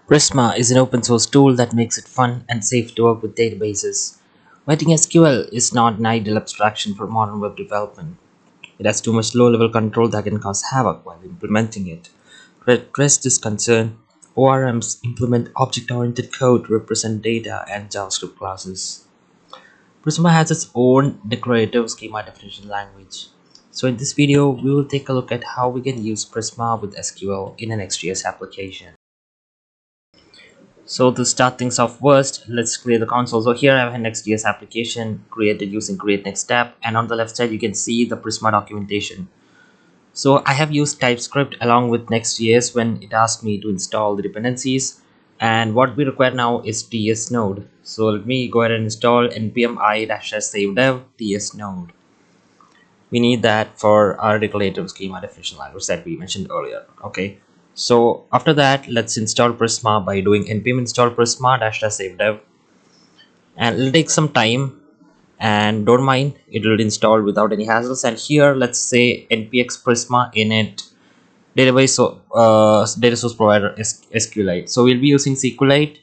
Prisma is an open source tool that makes it fun and safe to work with databases. Writing SQL is not an ideal abstraction for modern web development. It has too much low level control that can cause havoc while implementing it. To address this concern, ORMs implement object oriented code to represent data and JavaScript classes. Prisma has its own declarative schema definition language. So in this video, we will take a look at how we can use Prisma with SQL in an NextJS application. So to start things off first, let's create the console. So here I have a NextJS application created using create next tab, and on the left side you can see the Prisma documentation. So I have used TypeScript along with NextJS when it asked me to install the dependencies, and what we require now is ts node. So let me go ahead and install npm i-save dev ts node. We need that for our declarative schema definition language that we mentioned earlier. Okay, so after that, let's install Prisma by doing npm install prisma -save dev, and it'll take some time, and don't mind, it will install without any hassles. And here let's say npx prisma init database, so data source provider is SQLite. So we'll be using SQLite,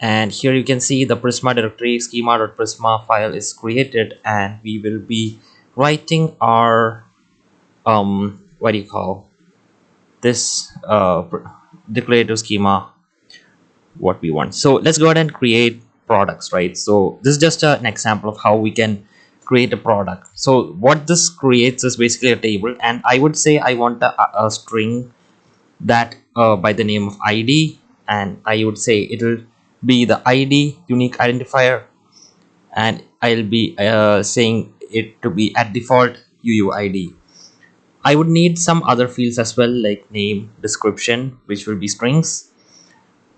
and here you can see the Prisma directory schema.prisma file is created, and we will be writing our what do you call this declarative schema, what we want. So let's go ahead and create products, right? So this is just an example of how we can create a product. So what this creates is basically a table, and I would say I want a string that by the name of ID, and I would say it'll be the ID unique identifier, and I'll be saying it to be at default UUID. I would need some other fields as well, like name, description, which will be strings.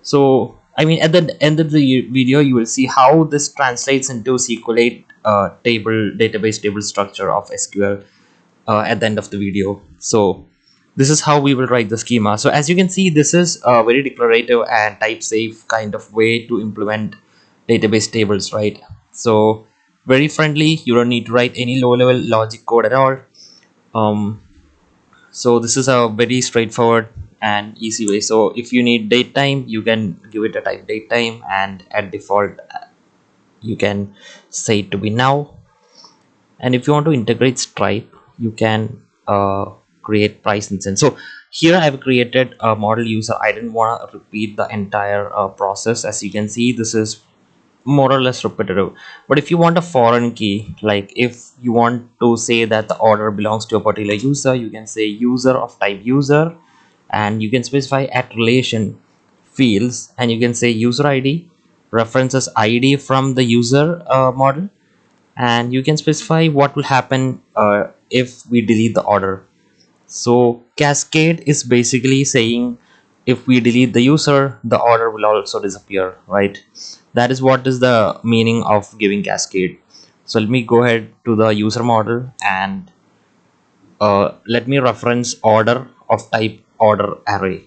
So I mean, at the end of the video you will see how this translates into SQLite database table structure of SQL at the end of the video. So this is how we will write the schema. So as you can see, this is a very declarative and type safe kind of way to implement database tables, right? So very friendly, you don't need to write any low level logic code at all. So this is a very straightforward and easy way. So if you need date time, you can give it a type date time, and at default you can say it to be now. And if you want to integrate Stripe, you can create price instance. So here I've created a model user. I didn't want to repeat the entire process. As you can see, this is more or less repetitive. But if you want a foreign key, like if you want to say that the order belongs to a particular user, you can say user of type user, and you can specify at relation fields, and you can say user ID references ID from the user model, and you can specify what will happen if we delete the order. So cascade is basically saying if we delete the user, the order will also disappear, right? That is what is the meaning of giving cascade. So let me go ahead to the user model, and let me reference order of type order array.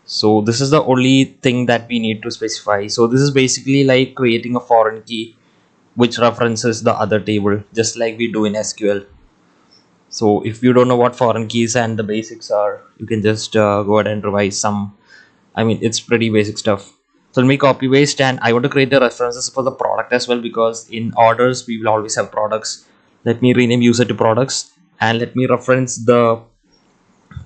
So this is the only thing that we need to specify. So this is basically like creating a foreign key which references the other table, just like we do in SQL. So if you don't know what foreign keys and the basics are, you can just go ahead and revise some. I mean, it's pretty basic stuff. So let me copy paste, and I want to create the references for the product as well, because in orders we will always have products. Let me rename user to products, and let me reference the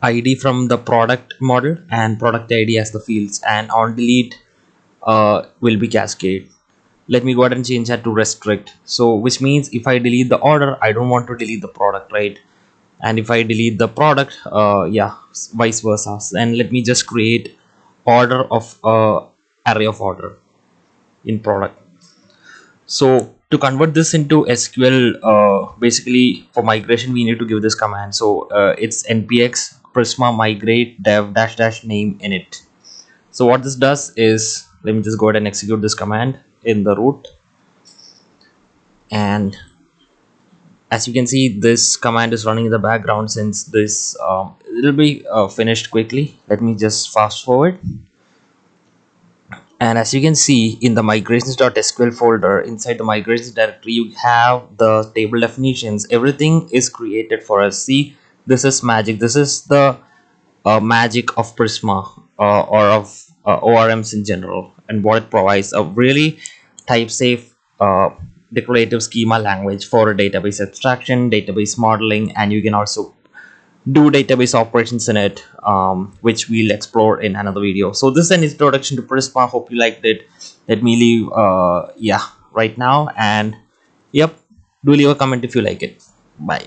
ID from the product model and product ID as the fields, and on delete will be cascade. Let me go ahead and change that to restrict. So which means if I delete the order, I don't want to delete the product, right? And if I delete the product, yeah, vice versa. And let me just create order of array of order in product. So to convert this into SQL, basically for migration we need to give this command. So it's npx prisma migrate dev -- name init. So what this does is, let me just go ahead and execute this command in the root, and as you can see, this command is running in the background. Since this it'll be finished quickly, let me just fast forward. And as you can see, in the migrations.sql folder, inside the migrations directory, you have the table definitions. Everything is created for us. See, this is magic. This is the magic of Prisma. or of ORMs in general, and what it provides a really type safe declarative schema language for database abstraction, database modeling, and you can also do database operations in it, which we'll explore in another video. So this is an introduction to Prisma. Hope you liked it. Let me leave yeah right now, and yep, do leave a comment if you like it. Bye.